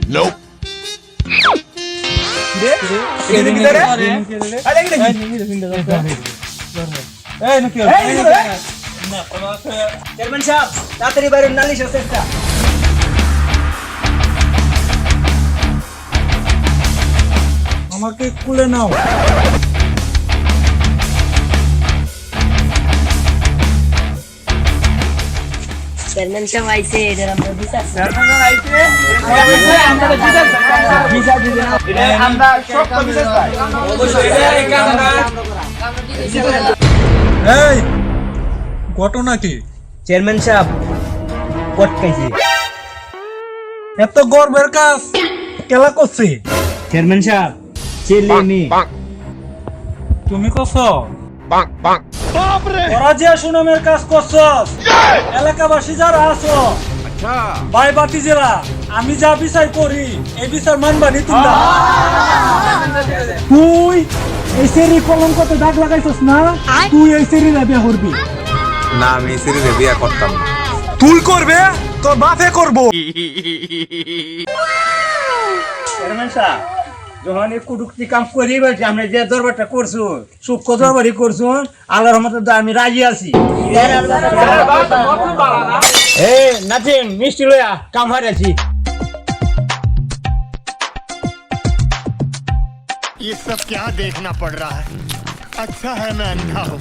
Nope. Chairman সাহেব তাড়াতাড়ি বাইরে নালিশ আছে একটা। আমাকে কুলে নাও। চেয়ারম্যান সাহেব আইছে এদের আমরা বিচার এই ঘটনা কি? চেয়ারম্যান সাহেব পটকাইছে। এত গর্বের কাজ কেলা করছে? চেয়ারম্যান সাহেব ছেলে মেয়ে তুমি করছো? ওরা যে সুনামের কাজ করছস, এলাকাবাসী যারা আছো, ভাই বাতি জেলা, আমি যা বিচার করি এই বিচার মানবানি তোমরা। তুই এই সেরি কলঙ্কতে দাগ লাগাইছস না, তুই এই সেরি বিয়ে করবি না, আমি সিরিজে বিয়ে করতাম না। তুই করবে, তোর বাপে করবো। চেয়ারম্যান সাহেব যখন এই কুটুক্তি কাম করি বলছি আমরা যে দরবারটা করছো সূক্ষ্ম দরবারই করছো, আল্লাহর রহমতে আমি রাজি আছি। এই নাজিম মিষ্টি লইয়া কাম হারাইছি। ये सब क्या देखना पड़ रहा है? अच्छा है मैं अंधा हूँ।